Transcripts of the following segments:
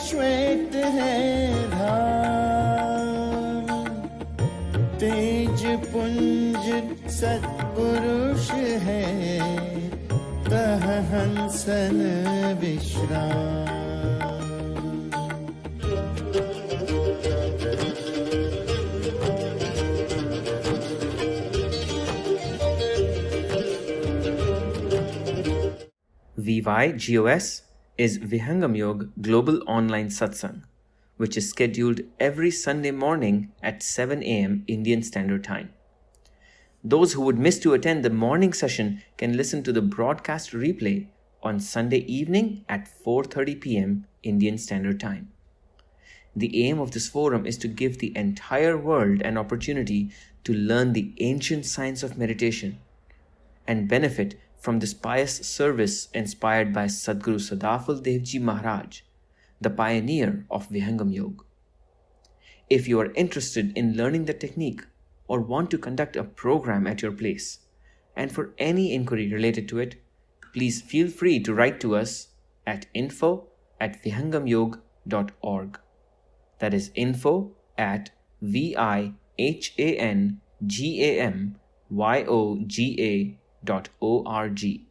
श्वेत है धाम, तेज पुंज सत्पुरुष है, कह हंसन विश्राम। VYGOS is Vihangam Yoga Global Online Satsang, which is scheduled every Sunday morning at 7 a.m. Indian Standard Time. Those who would miss to attend the morning session can listen to the broadcast replay on Sunday evening at 4:30 p.m. Indian Standard Time. The aim of this forum is to give the entire world an opportunity to learn the ancient science of meditation and benefit from this pious service inspired by Sadguru Sadafal Devji Maharaj, the pioneer of Vihangam Yoga. If you are interested in learning the technique or want to conduct a program at your place, and for any inquiry related to it, please feel free to write to us at info@vihangamyog.org. That is info@vihangamyoga.org.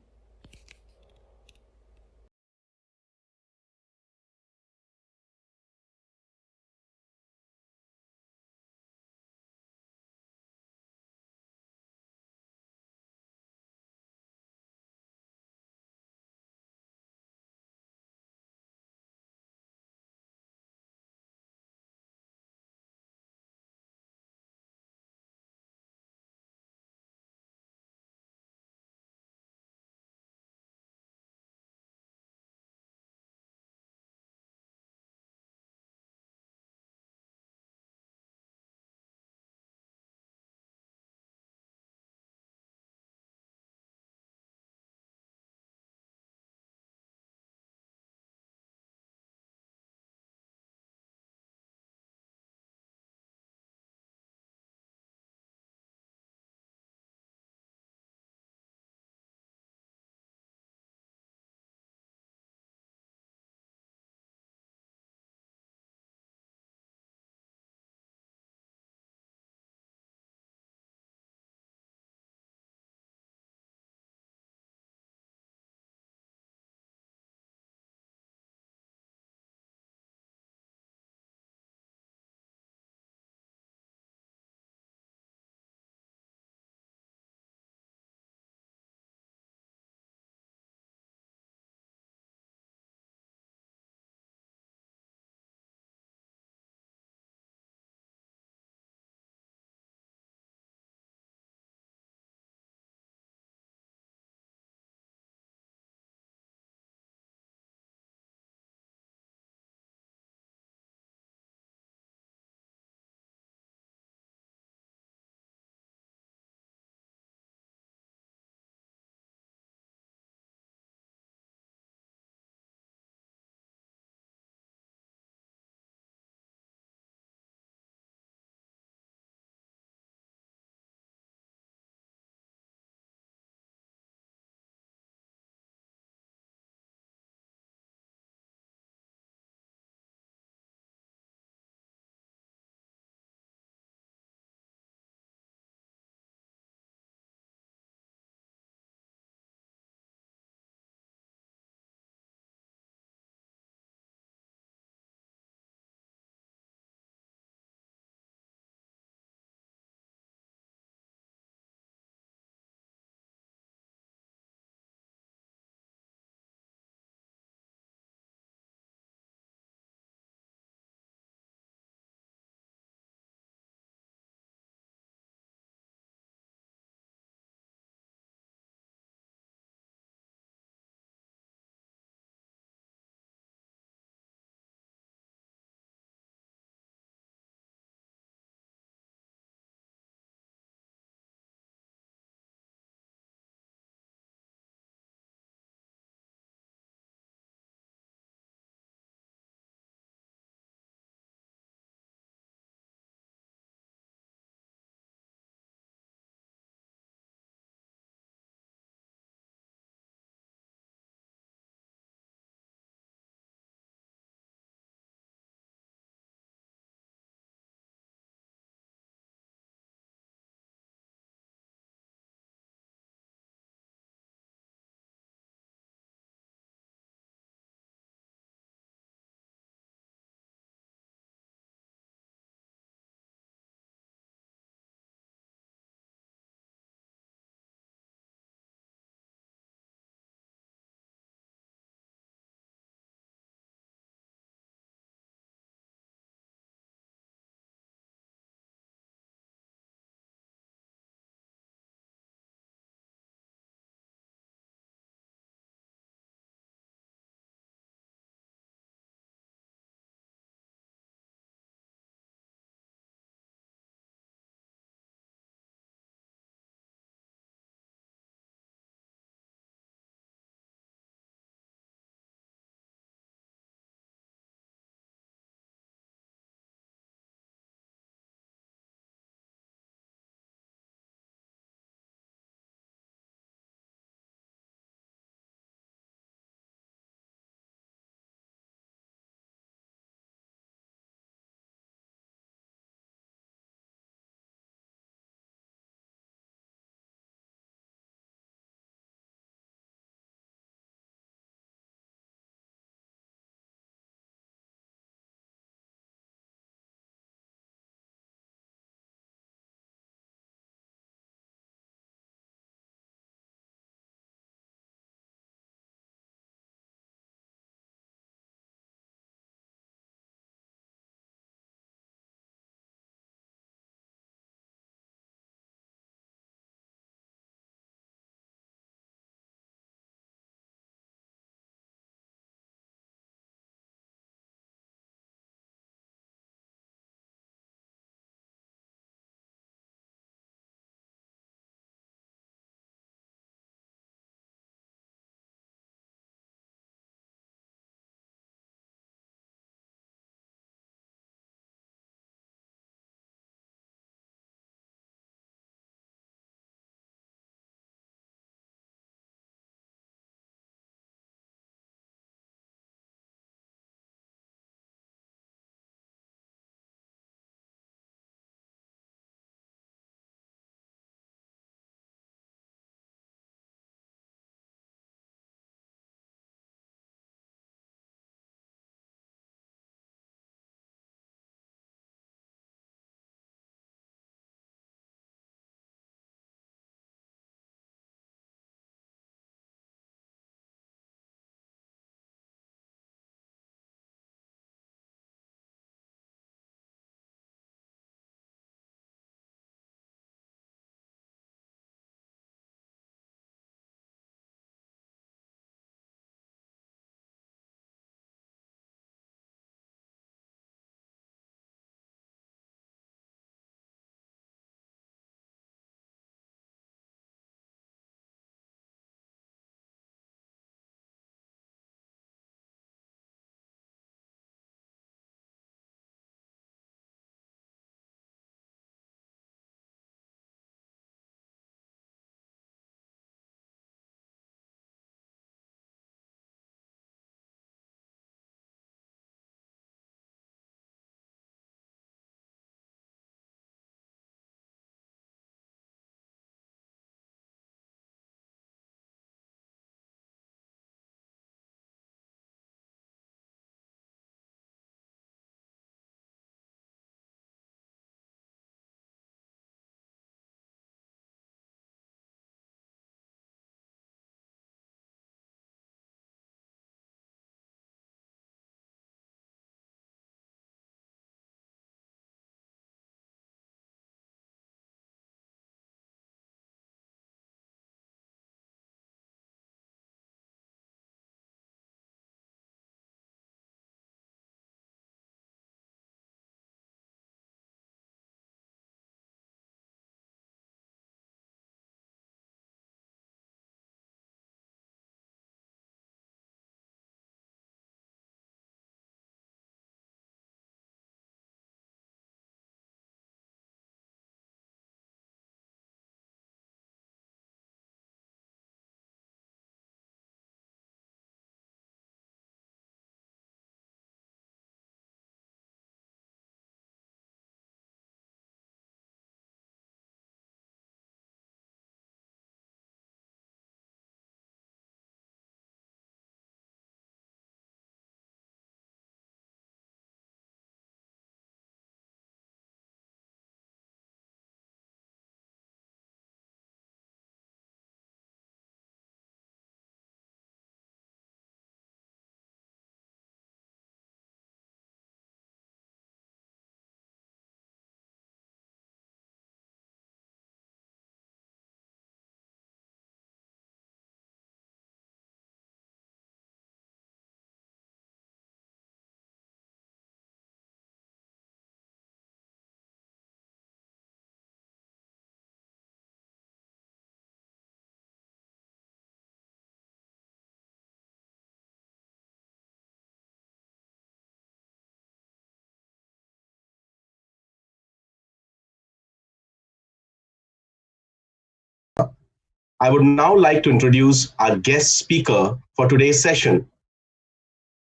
I would now like to introduce our guest speaker for today's session.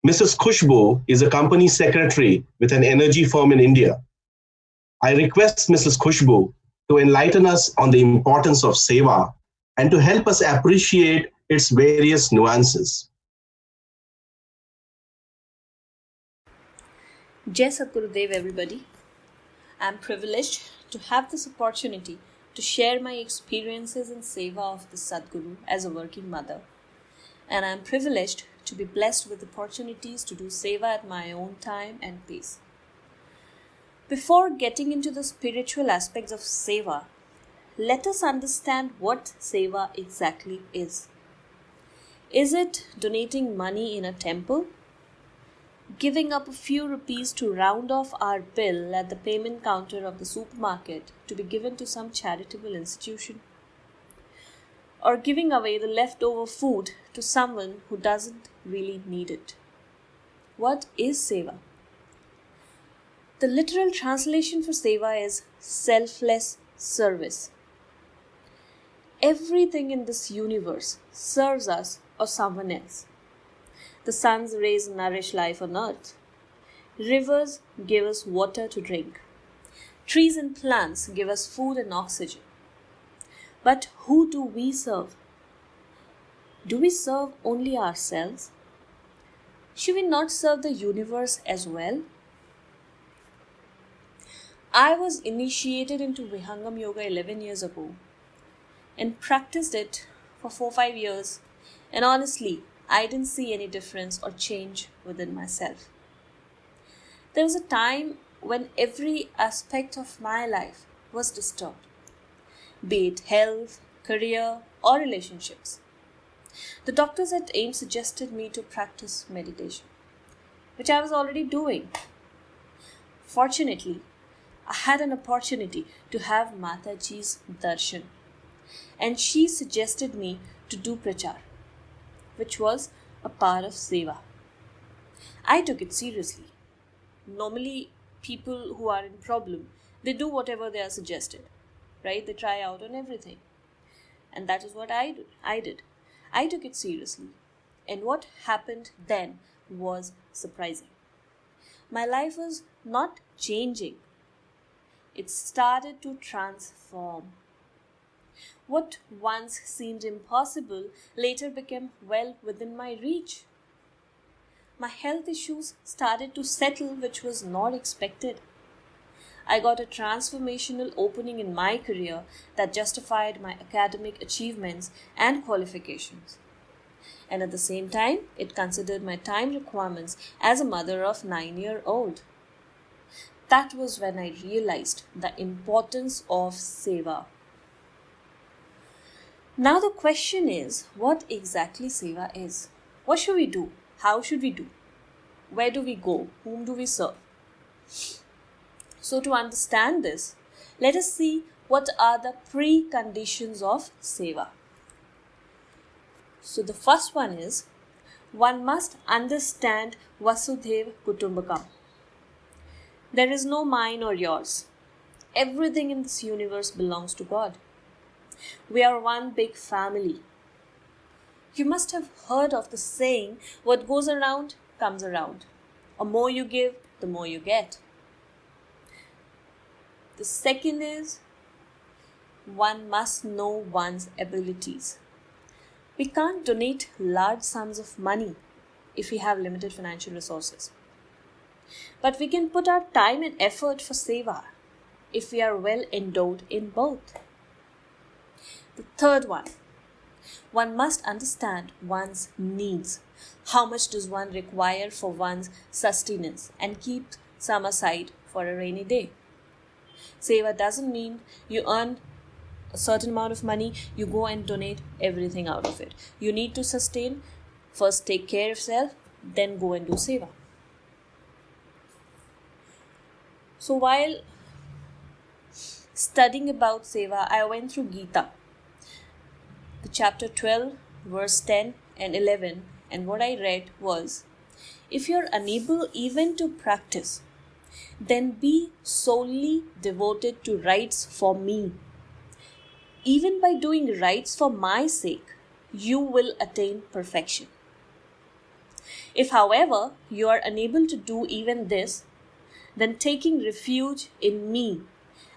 Mrs. Khushbu is a company secretary with an energy firm in India. I request Mrs. Khushbu to enlighten us on the importance of Seva and to help us appreciate its various nuances. Jai Sadgurudev, everybody. I am privileged to have this opportunity to share my experiences in Seva of the Sadguru as a working mother. And I am privileged to be blessed with opportunities to do Seva at my own time and pace. Before getting into the spiritual aspects of Seva, let us understand what Seva exactly is. Is it donating money in a temple? Giving up a few rupees to round off our bill at the payment counter of the supermarket to be given to some charitable institution? Or giving away the leftover food to someone who doesn't really need it? What is Seva? The literal translation for Seva is selfless service. Everything in this universe serves us or someone else. The sun's rays nourish life on earth. Rivers give us water to drink. Trees and plants give us food and oxygen. But who do we serve? Do we serve only ourselves? Should we not serve the universe as well? I was initiated into Vihangam Yoga 11 years ago and practiced it for 4-5 years, and honestly, I didn't see any difference or change within myself. There was a time when every aspect of my life was disturbed, be it health, career, or relationships. The doctors at AIM suggested me to practice meditation, which I was already doing. Fortunately, I had an opportunity to have Mataji's darshan, and she suggested me to do prachar, which was a part of Seva. I took it seriously. Normally, people who are in problem, they do whatever they are suggested, right? They try out on everything. And that is what I did. I took it seriously. And what happened then was surprising. My life was not changing. It started to transform. What once seemed impossible later became well within my reach. My health issues started to settle, which was not expected. I got a transformational opening in my career that justified my academic achievements and qualifications. And at the same time, it considered my time requirements as a mother of 9-year-old. That was when I realized the importance of Seva. Now the question is, what exactly Seva is? What should we do? How should we do? Where do we go? Whom do we serve? So to understand this, let us see what are the preconditions of Seva. So the first one is, one must understand Vasudhaiva Kutumbakam. There is no mine or yours. Everything in this universe belongs to God. We are one big family. You must have heard of the saying, what goes around comes around. The more you give, the more you get. The second is, one must know one's abilities. We can't donate large sums of money if we have limited financial resources. But we can put our time and effort for Seva if we are well endowed in both. The third one must understand one's needs. How much does one require for one's sustenance and keep some aside for a rainy day? Seva doesn't mean you earn a certain amount of money, you go and donate everything out of it. You need to sustain, first take care of yourself, then go and do Seva. So while studying about Seva, I went through Gita, the chapter 12, verse 10 and 11, and what I read was, if you're unable even to practice, then be solely devoted to rites for me. even by doing rites for my sake, you will attain perfection. If, however, you are unable to do even this, then taking refuge in me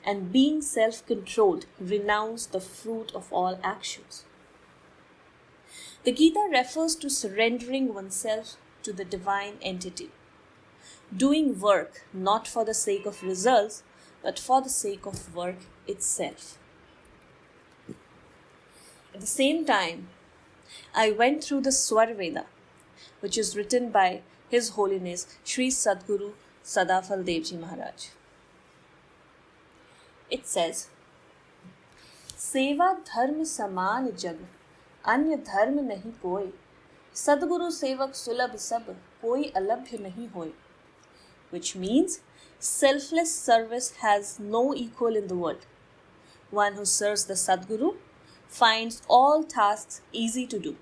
and being self-controlled, renounce the fruit of all actions. The Gita refers to surrendering oneself to the divine entity, doing work not for the sake of results, but for the sake of work itself. At the same time, I went through the Swarved, which is written by His Holiness Sri Sadguru Sadafal Devji Maharaj. It says, सेवा धर्म समान जग, अन्य धर्म नहीं कोई, सदगुरु सेवक सुलभ सब, कोई अलभ्य नहीं होय. Which means, selfless service has no equal in the world. One who serves the Sadguru finds all tasks easy to do.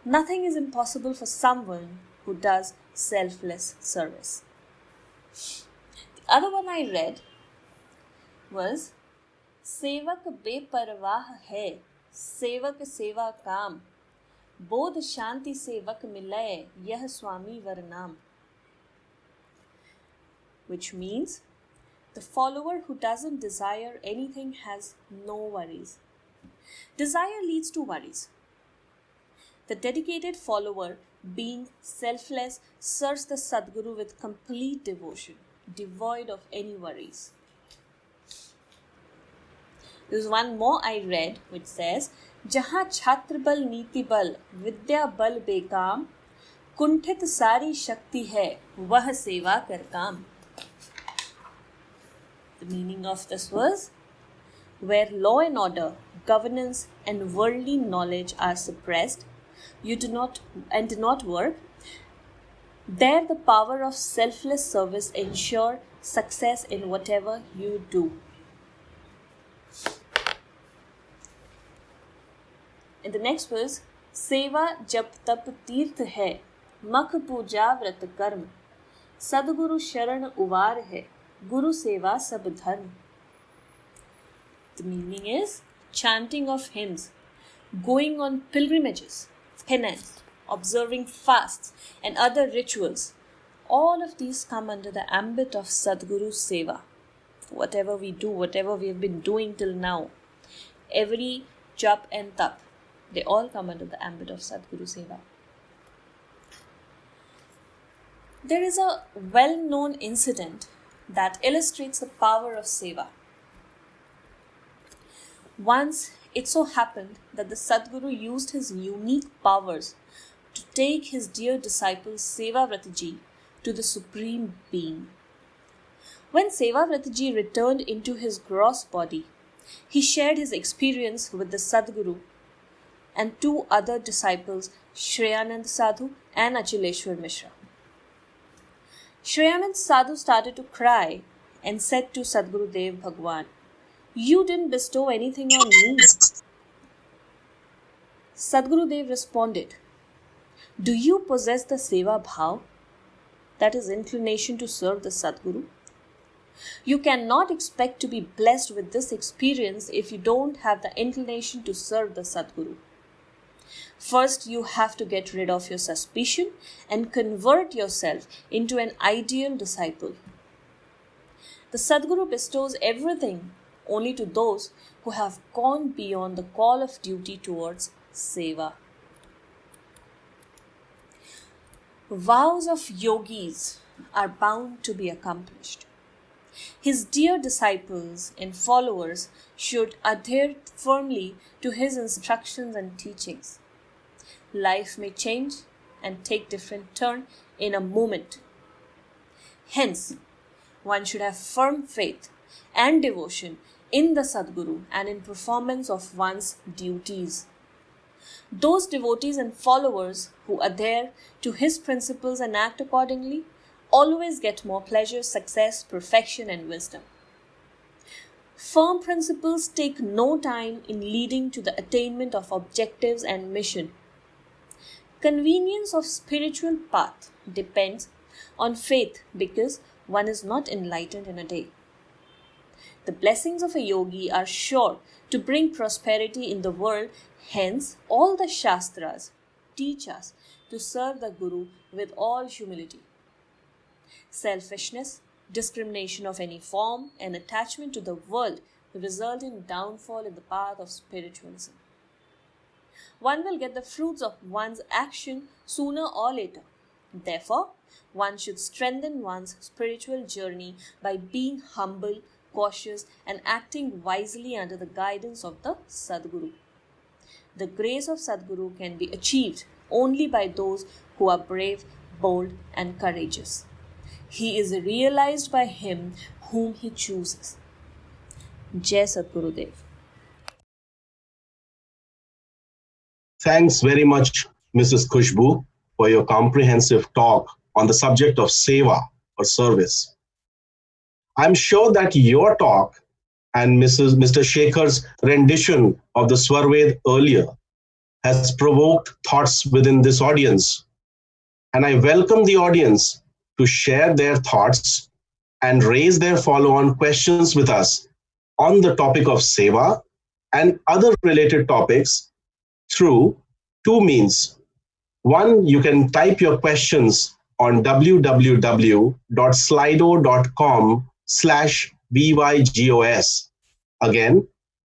Nothing is impossible for someone who does selfless service. The other one I read was, सेवक बेपरवाह है, सेवक सेवा काम, बोध शांति सेवक मिलय, यह स्वामी वरनाम. Which means, the follower who doesn't desire anything has no worries. Desire leads to worries. The dedicated follower, being selfless, serves the Sadguru with complete devotion, devoid of any worries. There's one more I read which says, जहाँ छात्र बल नीति बल विद्या बल बेकाम, कुंठित सारी शक्ति है वह सेवा कर काम. The meaning of this was, where law and order, governance and worldly knowledge are suppressed, you do not work, there the power of selfless service ensure success in whatever you do. In the next verse, सेवा जप तप तीर्थ है, मख पूजा व्रत कर्म, सदगुरु शरण उवार है, Guru Seva Sab Dharma. The meaning is chanting of hymns, going on pilgrimages, penance, observing fasts and other rituals. All of these come under the ambit of Sadguru Seva. Whatever we do, whatever we have been doing till now, every jap and tap, they all come under the ambit of Sadguru Seva. There is a well-known incident that illustrates the power of Seva. Once it so happened that the Sadguru used his unique powers to take his dear disciple Sevavrataji to the Supreme Being. When Sevavrataji returned into his gross body, he shared his experience with the Sadguru and two other disciples, Shreyanand Sadhu and Achileshwar Mishra. Shreyanand Sadhu started to cry and said to Sadguru Dev Bhagwan, "You didn't bestow anything on me." Sadguru Dev responded, "Do you possess the Seva Bhav, that is inclination to serve the Sadguru? You cannot expect to be blessed with this experience if you don't have the inclination to serve the Sadguru. First, you have to get rid of your suspicion and convert yourself into an ideal disciple. The Sadguru bestows everything only to those who have gone beyond the call of duty towards Seva." Vows of yogis are bound to be accomplished. His dear disciples and followers should adhere firmly to his instructions and teachings. Life may change and take different turn in a moment. Hence, one should have firm faith and devotion in the Sadguru and in performance of one's duties. Those devotees and followers who adhere to his principles and act accordingly always get more pleasure, success, perfection, and wisdom. Firm principles take no time in leading to the attainment of objectives and mission. Convenience of spiritual path depends on faith because one is not enlightened in a day. The blessings of a yogi are sure to bring prosperity in the world, hence, all the Shastras teach us to serve the Guru with all humility. Selfishness, discrimination of any form, and attachment to the world result in downfall in the path of spiritualism. One will get the fruits of one's action sooner or later. Therefore, one should strengthen one's spiritual journey by being humble, cautious, and acting wisely under the guidance of the Sadguru. The grace of Sadguru can be achieved only by those who are brave, bold, and courageous. He is realized by him whom he chooses. Jai Sadguru Dev. Thanks very much, Mrs. Khushbu, for your comprehensive talk on the subject of Seva or service. I'm sure that your talk and Mr. Shekhar's rendition of the Swarved earlier has provoked thoughts within this audience. And I welcome the audience to share their thoughts and raise their follow-on questions with us on the topic of Seva and other related topics through two means. One, you can type your questions on www.slido.com/VYGOS. Again,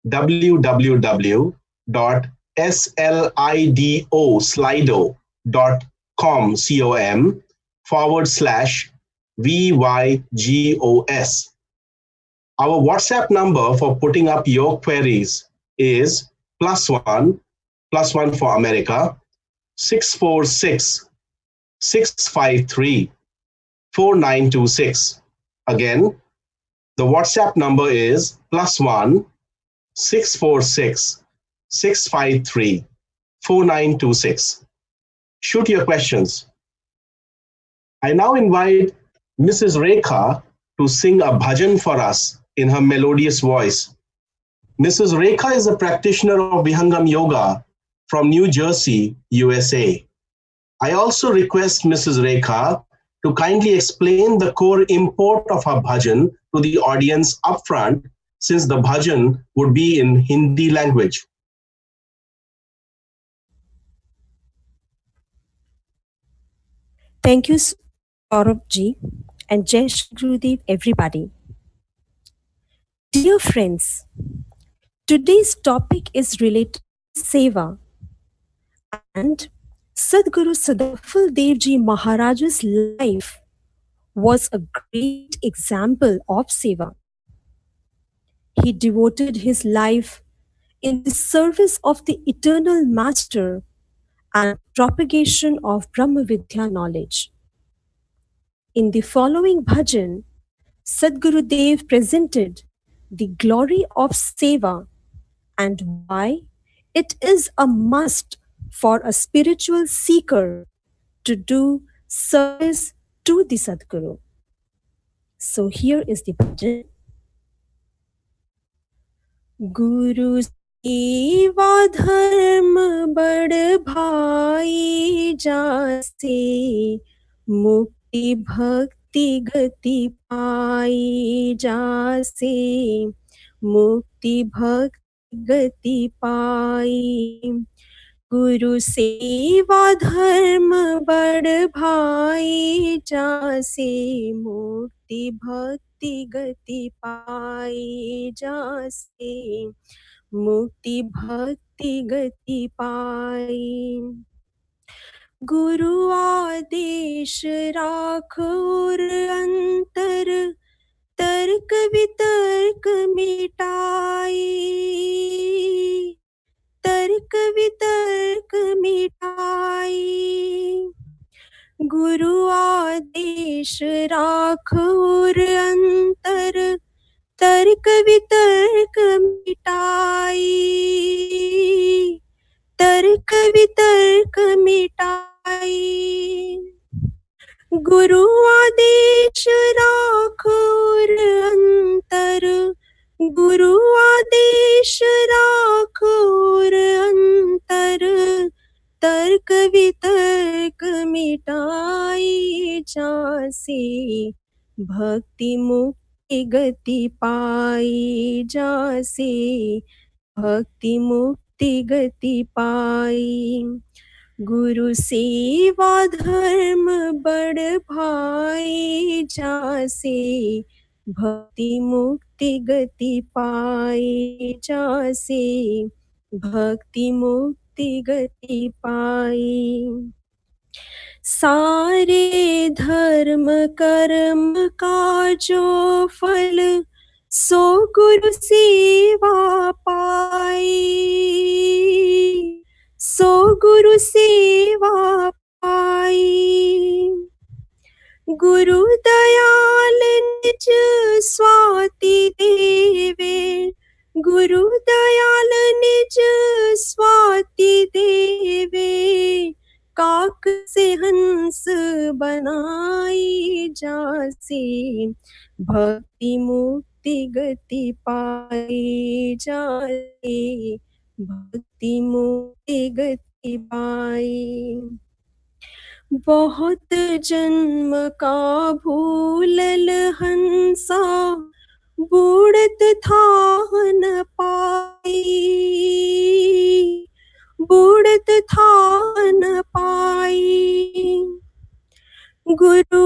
www.slido.com/VYGOS. Our WhatsApp number for putting up your queries is +1 for America 646 653 4926. Again, the WhatsApp number is +1 646 653 4926. Shoot your questions. I now invite Mrs. Rekha to sing a bhajan for us in her melodious voice. Mrs. Rekha is a practitioner of Vihangam Yoga from New Jersey, USA. I also request Mrs. Rekha to kindly explain the core import of her bhajan to the audience upfront, since the bhajan would be in Hindi language. Thank you, Swarved ji, and Jai Shri Gurudev, everybody. Dear friends, today's topic is related to Seva, and Sadguru Sadafal Dev Ji Maharaj's life was a great example of Seva. He devoted his life in the service of the eternal Master and propagation of Brahma Vidya knowledge. In the following bhajan, Sadguru Dev presented the glory of Seva and why it is a must for a spiritual seeker to do service to the Sadguru. So here is the bhajan. Guru सेवा धर्म बड़ भाई जासे मुक्ति भक्ति गति पाई जासे मुक्ति भक्ति गति पाई गुरु सेवा धर्म बड़ भाई जासे मुक्ति भक्ति गति पाई जासे मुक्ति भक्ति गति पाई गुरु आदेश राख और अंतर तर्क वितर्क मिटाई तर्क वितर्क मिटाई गुरु आदेश राख और अंतर तर्क वितर्क मिटाई तर्क वितर्क मिटाई गुरु आदेश राख और अंतर गुरु आदेश राख और अंतर तर्क वितर्क मिटाई जासे भक्ति मुक्ति गति पाई जासे, भक्ति मुक्ति गति पाई। गुरु सेवा धर्म बड़ भाई जासे, भक्ति मुक्ति गति पाई जासे, भक्ति मुक्ति गति पाई। सारे धर्म कर्म का जो फल, सो गुरु सेवा पाई, सो गुरु सेवा पाई। गुरु दयाल निज स्वाति देवे, गुरु दयाल निज स्वाति देवे, काक से हंस बनाई जासे, भक्ति मुक्ति गति पाई जासे, भक्ति मुक्ति गति पाई। बहुत जन्म का भूलल हंसा, बूढ़त था न पाई, बूढ़त था न पाई। गुरु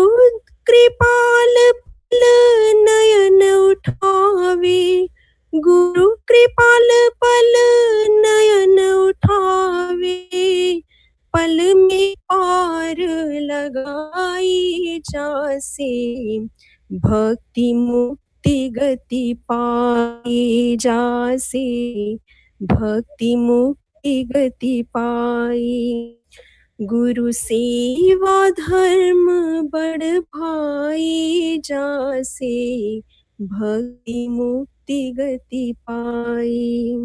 कृपाल पल नयन उठावे, गुरु कृपाल पल नयन उठावे, पल में पार लगाई जासे, भक्ति मुक्ति गति पाई जासे, भक्ति मुक्ति गति पाई। गुरु सेवा धर्म बड़ भाई जासे, भक्ति मुक्ति गति पाई।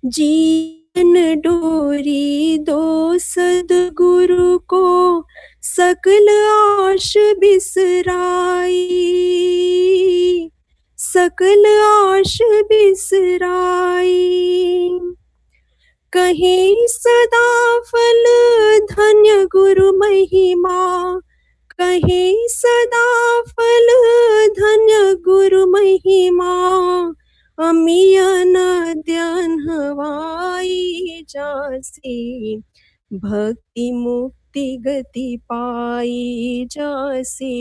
जीवन डोरी दो सद्गुरु को, सकल आश बिसराई, सकल आश बिसराई। कहीं सदा फल धन्य गुरु महिमा, कहीं सदा फल धन्य गुरु महिमा, अमियन ध्यान हवाई जासे, भक्ति मुक्ति गति पाई जासे,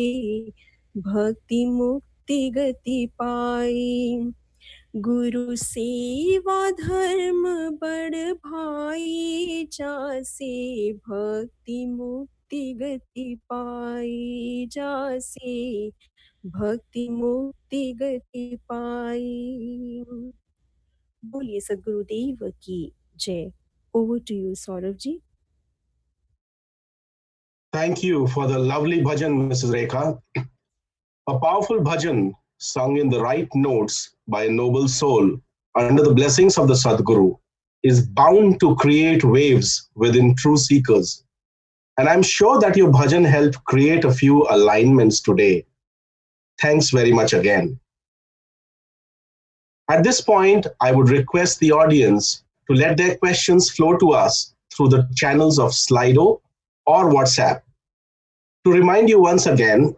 भक्ति मुक्ति गति पाई। गुरु सेवा धर्म बड़ भाई जासे, भक्ति मुक्ति गति पाई जासे, भक्ति मुक्ति गति पाई। बोलिए सद्गुरुदेव की जय। Over to you, Saurav ji. Thank you for the lovely bhajan, Mrs. Rekha. A powerful bhajan sung in the right notes by a noble soul under the blessings of the Sadguru is bound to create waves within true seekers. And I'm sure that your bhajan helped create a few alignments today. Thanks very much again. At this point, I would request the audience to let their questions flow to us through the channels of Slido or WhatsApp. To remind you once again,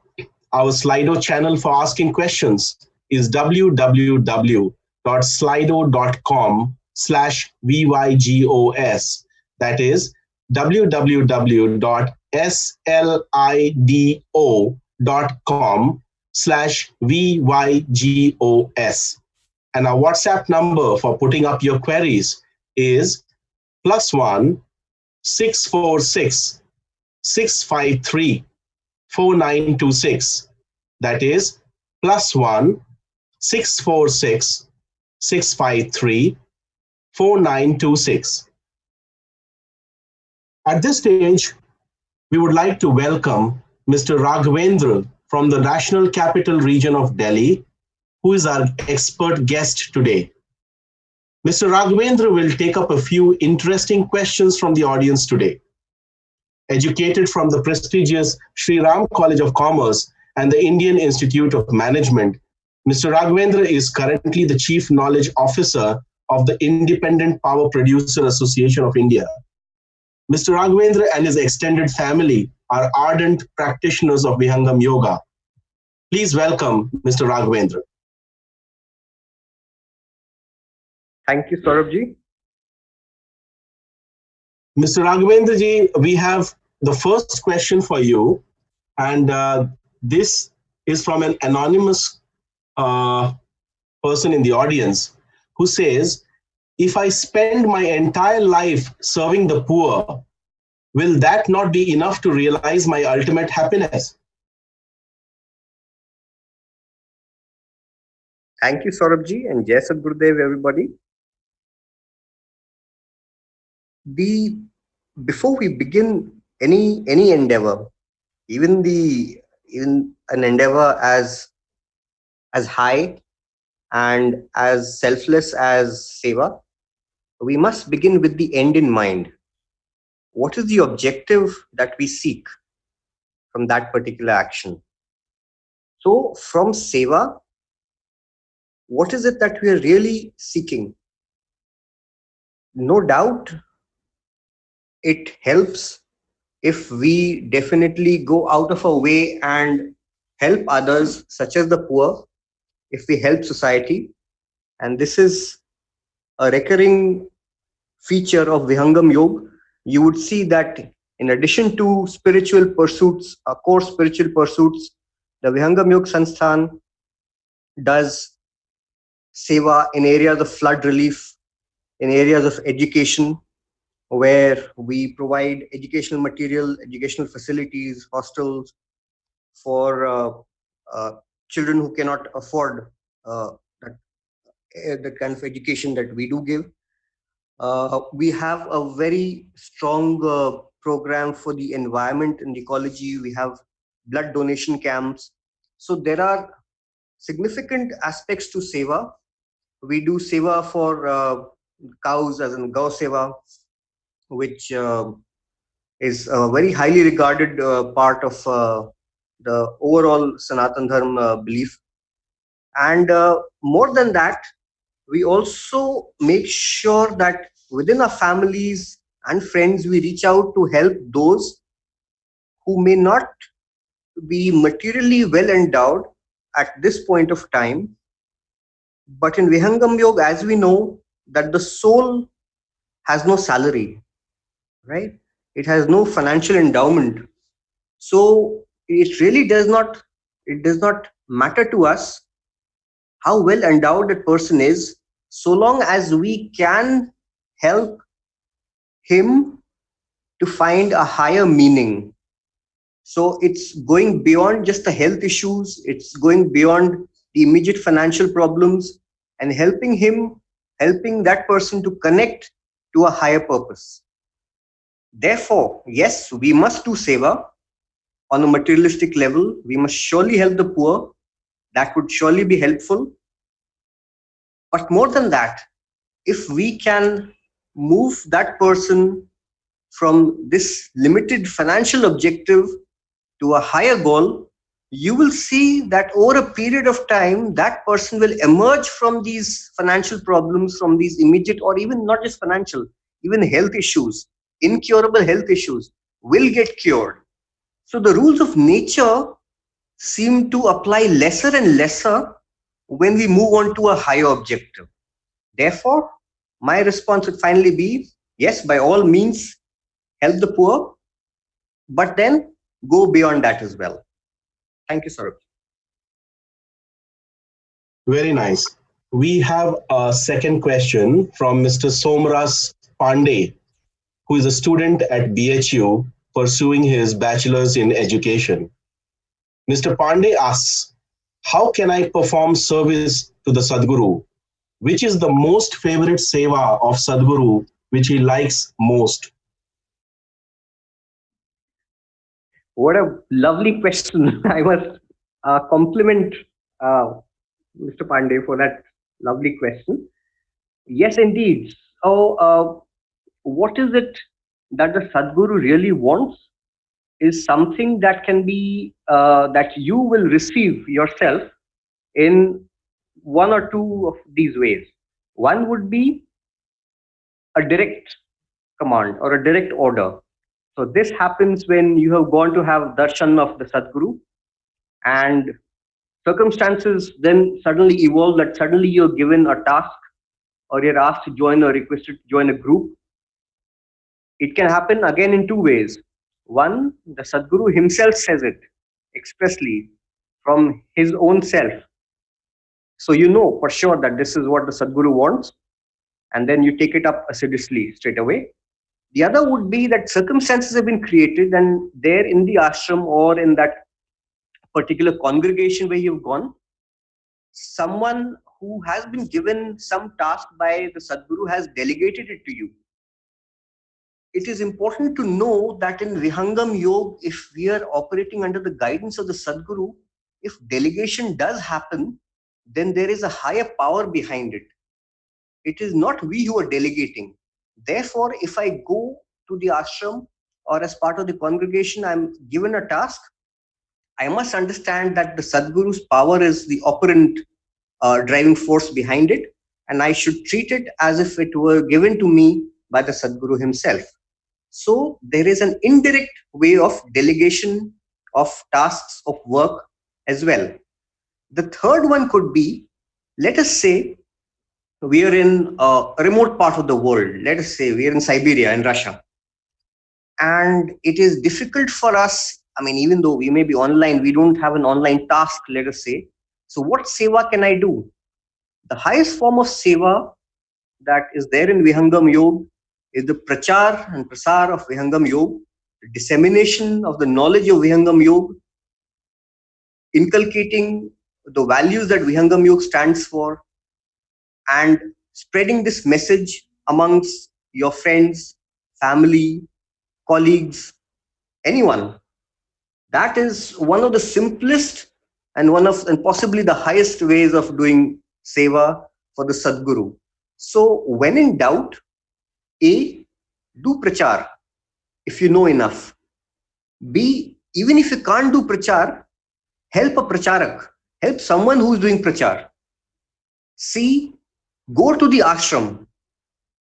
our Slido channel for asking questions is www.slido.com/VYGOS. That is www.slido.com/VYGOS. And our WhatsApp number for putting up your queries is +1 646 653 4926. That is +1 646 653 4926. At this stage, we would like to welcome Mr. Raghavendra from the National Capital Region of Delhi, who is our expert guest today. Mr. Raghavendra will take up a few interesting questions from the audience today. Educated from the prestigious Sri Ram College of Commerce and the Indian Institute of Management, Mr. Raghavendra is currently the Chief Knowledge Officer of the Independent Power Producer Association of India. Mr. Raghavendra and his extended family are ardent practitioners of Vihangam Yoga. Please welcome Mr. Raghavendra. Thank you, Swarved. Mr. Raghavendra ji, we have the first question for you, and this is from an anonymous person in the audience who says, if I spend my entire life serving the poor, will that not be enough to realize my ultimate happiness? Thank you, Swarved, and Jai Sadgurudev, everybody. Before we begin any endeavor, even an endeavor as high and as selfless as Seva, we must begin with the end in mind. What is the objective that we seek from that particular action? So from Seva, what is it that we are really seeking? No doubt, it helps if we definitely go out of our way and help others, such as the poor, if we help society. And this is a recurring feature of Vihangam Yoga. You would see that in addition to spiritual pursuits, core spiritual pursuits, the Vihangam Yoga Sansthan does seva in areas of flood relief, in areas of education, where we provide educational material, educational facilities, hostels for children who cannot afford the kind of education that we do give. We have a very strong program for the environment and ecology. We have blood donation camps. So there are significant aspects to seva. We do seva for cows, as in Gau Seva, which is a very highly regarded part of the overall Sanatan Dharma belief. And more than that, we also make sure that within our families and friends, we reach out to help those who may not be materially well endowed at this point of time. But in Vihangam Yoga, as we know, that the soul has no salary, right? It has no financial endowment. So it really does not matter to us how well endowed a person is, so long as we can help him to find a higher meaning. So it's going beyond just the health issues, it's going beyond the immediate financial problems, and helping that person to connect to a higher purpose. Therefore, yes, we must do seva on a materialistic level. We must surely help the poor. That would surely be helpful. But more than that, if we can move that person from this limited financial objective to a higher goal, you will see that over a period of time, that person will emerge from these financial problems, from these immediate, or even not just financial, even health issues, incurable health issues will get cured. So the rules of nature seem to apply lesser and lesser when we move on to a higher objective. Therefore, my response would finally be, yes, by all means, help the poor, but then go beyond that as well. Thank you, Swarved. Very nice. We have a second question from Mr. Somras Pandey, who is a student at BHU pursuing his bachelor's in education. Mr. Pandey asks, how can I perform service to the Sadguru? Which is the most favorite seva of Sadguru, which he likes most? What a lovely question. I must compliment Mr. Pandey for that lovely question. Yes, indeed. So, what is it that the Sadguru really wants is something that can be, that you will receive yourself in one or two of these ways. One would be a direct command or a direct order. So this happens when you have gone to have darshan of the Sadguru, and circumstances then suddenly evolve, that suddenly you're given a task or you're asked to join or requested to join a group. It can happen again in two ways. One, the Sadguru himself says it expressly from his own self. So you know for sure that this is what the Sadguru wants, and then you take it up assiduously straight away. The other would be that circumstances have been created, and there in the ashram or in that particular congregation where you've gone, someone who has been given some task by the Sadguru has delegated it to you. It is important to know that in Vihangam Yoga, if we are operating under the guidance of the Sadguru, if delegation does happen, then there is a higher power behind it. It is not we who are delegating. Therefore, if I go to the ashram or as part of the congregation, I'm given a task, I must understand that the Sadguru's power is the operant driving force behind it, and I should treat it as if it were given to me by the Sadguru himself. So there is an indirect way of delegation of tasks of work as well. The third one could be, let us say we are in a remote part of the world. Let us say we are in Siberia, in Russia. And it is difficult for us, I mean, even though we may be online, we don't have an online task, let us say. So what seva can I do? The highest form of seva that is there in Vihangam Yoga is the prachar and prasar of Vihangam Yoga, the dissemination of the knowledge of Vihangam Yoga, inculcating the values that Vihangam Yoga stands for, and spreading this message amongst your friends, family, colleagues, anyone. That is one of the simplest and possibly the highest ways of doing seva for the Sadguru. So when in doubt, A, do prachar if you know enough. B, even if you can't do prachar, help a pracharak, help someone who's doing prachar. C, go to the ashram.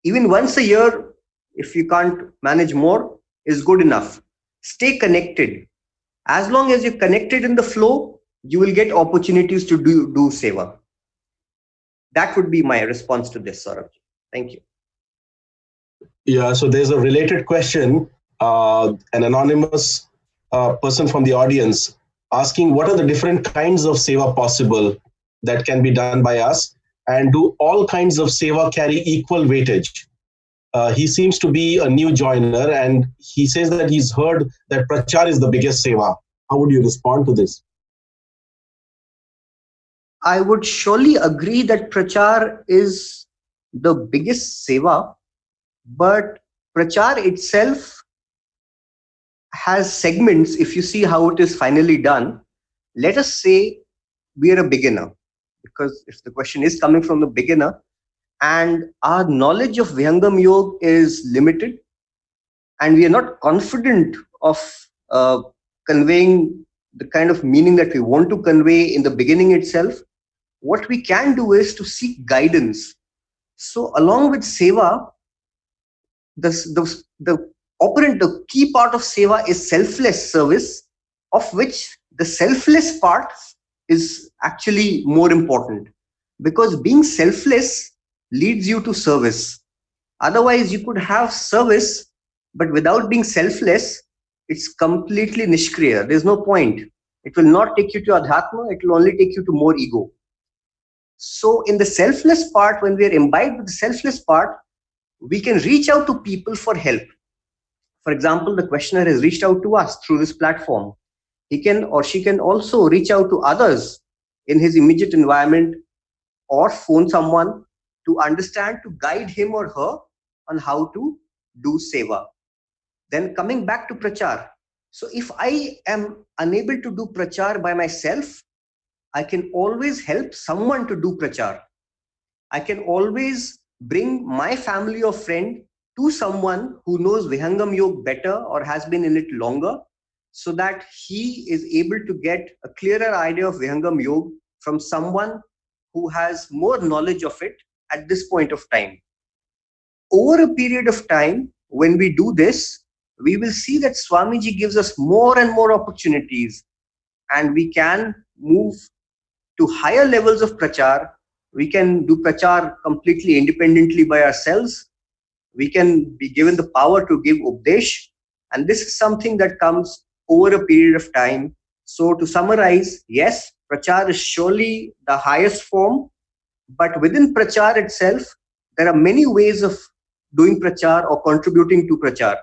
Even once a year, if you can't manage more, is good enough. Stay connected. As long as you're connected in the flow, you will get opportunities to do seva. That would be my response to this, Saurabh. Thank you. Yeah, so there's a related question, an anonymous person from the audience asking what are the different kinds of seva possible that can be done by us, and do all kinds of seva carry equal weightage? He seems to be a new joiner, and he says that he's heard that prachar is the biggest seva. How would you respond to this? I would surely agree that prachar is the biggest seva, but prachar itself has segments. If you see how it is finally done, let us say we are a beginner, because if the question is coming from the beginner and our knowledge of Vihangam Yoga is limited and we are not confident of conveying the kind of meaning that we want to convey in the beginning itself, what we can do is to seek guidance. So along with seva, the operant, the key part of seva is selfless service, of which the selfless part is actually more important, because being selfless leads you to service. Otherwise, you could have service, but without being selfless, it's completely nishkriya. There's no point. It will not take you to adhatma, it will only take you to more ego. So in the selfless part, when we are imbibed with the selfless part, we can reach out to people for help. For example, the questioner has reached out to us through this platform. He can or she can also reach out to others in his immediate environment or phone someone to understand, to guide him or her on how to do seva. Then coming back to prachar. So if I am unable to do prachar by myself, I can always help someone to do prachar. I can always bring my family or friend to someone who knows Vihangam Yoga better or has been in it longer, so that he is able to get a clearer idea of Vihangam Yoga from someone who has more knowledge of it at this point of time. Over a period of time, when we do this, we will see that Swamiji gives us more and more opportunities, and we can move to higher levels of prachar. We can do prachar completely independently by ourselves. We can be given the power to give updesh, and this is something that comes over a period of time. So to summarize, yes, prachar is surely the highest form, but within prachar itself, there are many ways of doing prachar or contributing to prachar.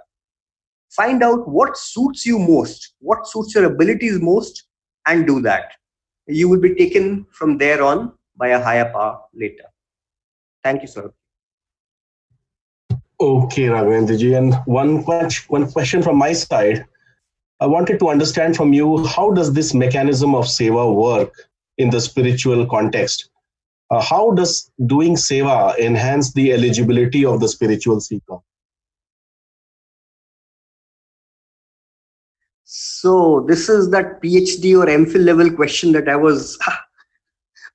Find out what suits you most, what suits your abilities most, and do that. You will be taken from there on by a higher power later. Thank you, sir. Okay, Raghavendra ji, and one question from my side. I wanted to understand from you, how does this mechanism of seva work in the spiritual context? How does doing seva enhance the eligibility of the spiritual seeker? So this is that PhD or MPhil level question that I was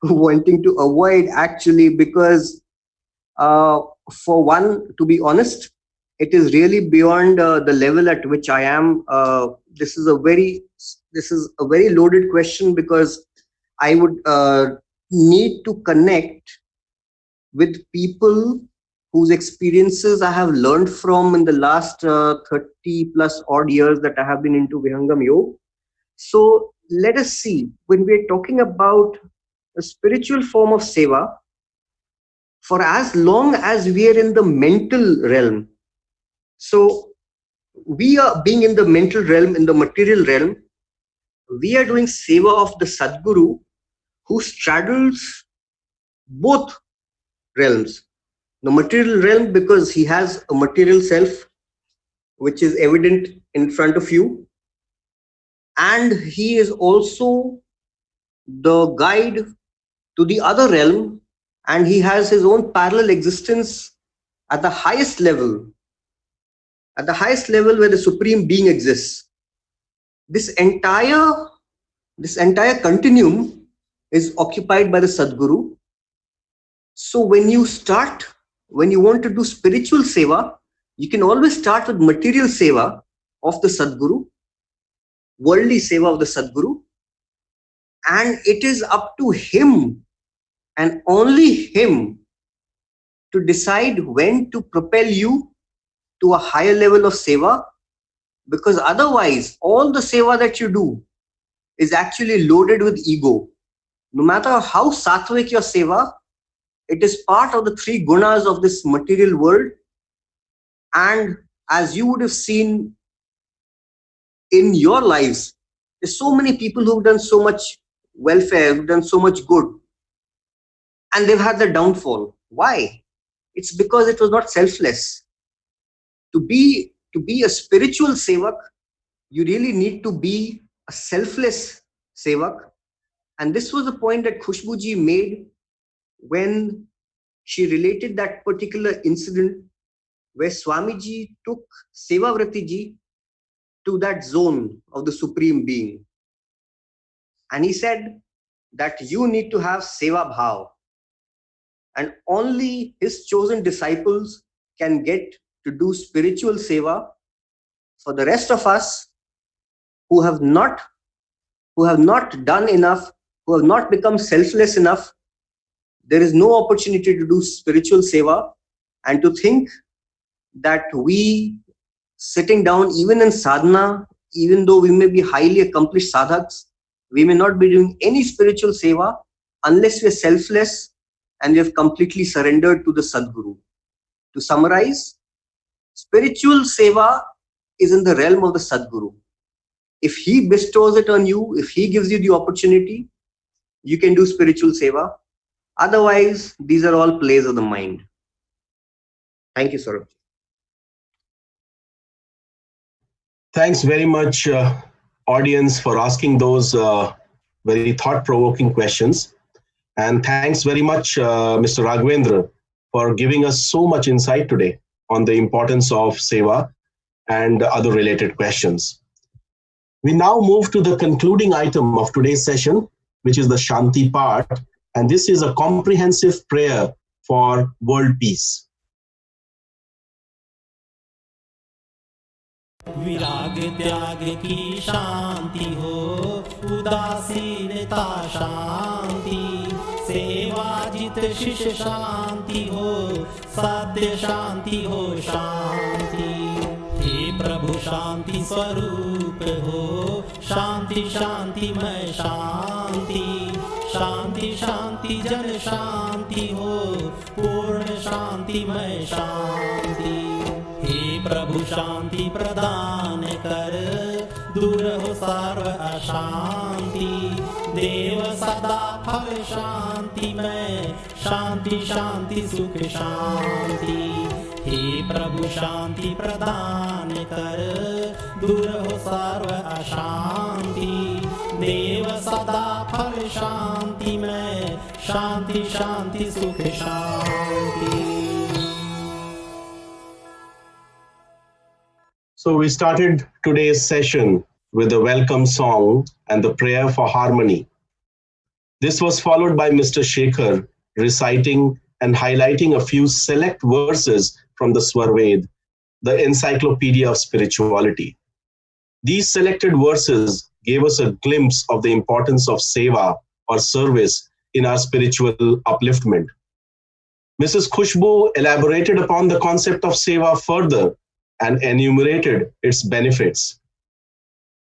wanting to avoid, actually, because for one, to be honest, it is really beyond the level at which I am. This is a very loaded question, because I would need to connect with people whose experiences I have learned from in the last 30 plus odd years that I have been into Vihangam Yoga. So let us see, when we are talking about a spiritual form of seva, for as long as we are in the mental realm, so we are being in the mental realm, in the material realm, we are doing seva of the Sadguru who straddles both realms. The material realm, because he has a material self which is evident in front of you, and he is also the guide to the other realm, and he has his own parallel existence at the highest level where the supreme being exists. This entire continuum is occupied by the Sadguru. So when you want to do spiritual seva, you can always start with material seva of the Sadguru, worldly seva of the Sadguru, and it is up to him and only him to decide when to propel you to a higher level of seva, because otherwise all the seva that you do is actually loaded with ego. No matter how sattvic your seva, it is part of the three gunas of this material world. And as you would have seen in your lives, there's so many people who've done so much welfare, who've done so much good, and they've had their downfall. Why? It's because it was not selfless. To be a spiritual sevak, you really need to be a selfless sevak. And this was the point that Khushbuji made when she related that particular incident where Swamiji took Sevavrati to that zone of the Supreme Being. And he said that you need to have Seva Bhav. And only his chosen disciples can get to do spiritual seva. For the rest of us who have not done enough, who have not become selfless enough, there is no opportunity to do spiritual seva. And to think that we sitting down even in sadhana, even though we may be highly accomplished sadhaks, we may not be doing any spiritual seva unless we are selfless and we have completely surrendered to the Sadguru. To summarize, spiritual seva is in the realm of the Sadguru. If he bestows it on you, if he gives you the opportunity, you can do spiritual seva. Otherwise, these are all plays of the mind. Thank you, Swarved. Thanks very much, audience, for asking those very thought-provoking questions. And thanks very much, Mr. Raghavendra, for giving us so much insight today on the importance of seva and other related questions. We now move to the concluding item of today's session, which is the Shanti part. And this is a comprehensive prayer for world peace. विराग त्याग की शांति हो, उदासीनता शांति शांति, सेवाजित शिष्य शांति हो, सत्य शांति हो शांति। हे प्रभु शांति स्वरूप हो, शांति शांतिमय शांति, शांति शांति जन शांति हो, पूर्ण शांतिमय शांति। हे प्रभु शांति प्रदान कर, दूर हो सर्व अशांति, देव सदा फल शांति में, शांति शांति सुख शांति। हे प्रभु शांति प्रदान कर, दूर हो सर्व अशांति, देव सदा फल शांति में, शांति शांति सुख शांति। So we started today's session with a welcome song and the prayer for harmony. This was followed by Mr. Shekhar reciting and highlighting a few select verses from the Swarved, the encyclopedia of spirituality. These selected verses gave us a glimpse of the importance of Seva or service in our spiritual upliftment. Mrs. Khushbu elaborated upon the concept of Seva further and enumerated its benefits.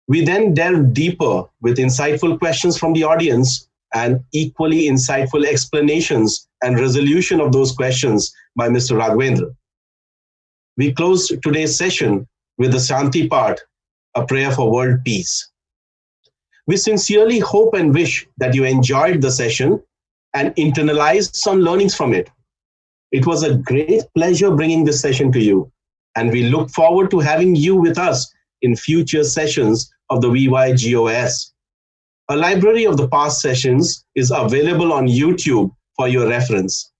We then delved deeper with insightful questions from the audience and equally insightful explanations and resolution of those questions by Mr. Raghavendra. We closed today's session with the Shanti part, a prayer for world peace. We sincerely hope and wish that you enjoyed the session and internalized some learnings from it. It was a great pleasure bringing this session to you, and we look forward to having you with us in future sessions of the VYGOS. A library of the past sessions is available on YouTube for your reference.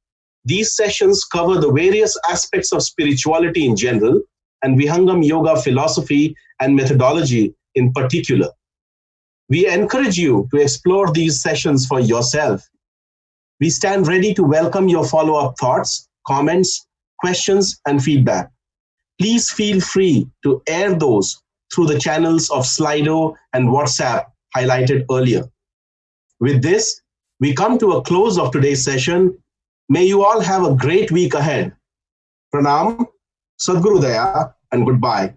These sessions cover the various aspects of spirituality in general and Vihangam Yoga philosophy and methodology in particular. We encourage you to explore these sessions for yourself. We stand ready to welcome your follow-up thoughts, comments, questions, and feedback. Please feel free to air those through the channels of Slido and WhatsApp highlighted earlier. With this, we come to a close of today's session. May you all have a great week ahead. Pranam, Sadguru Daya, and goodbye.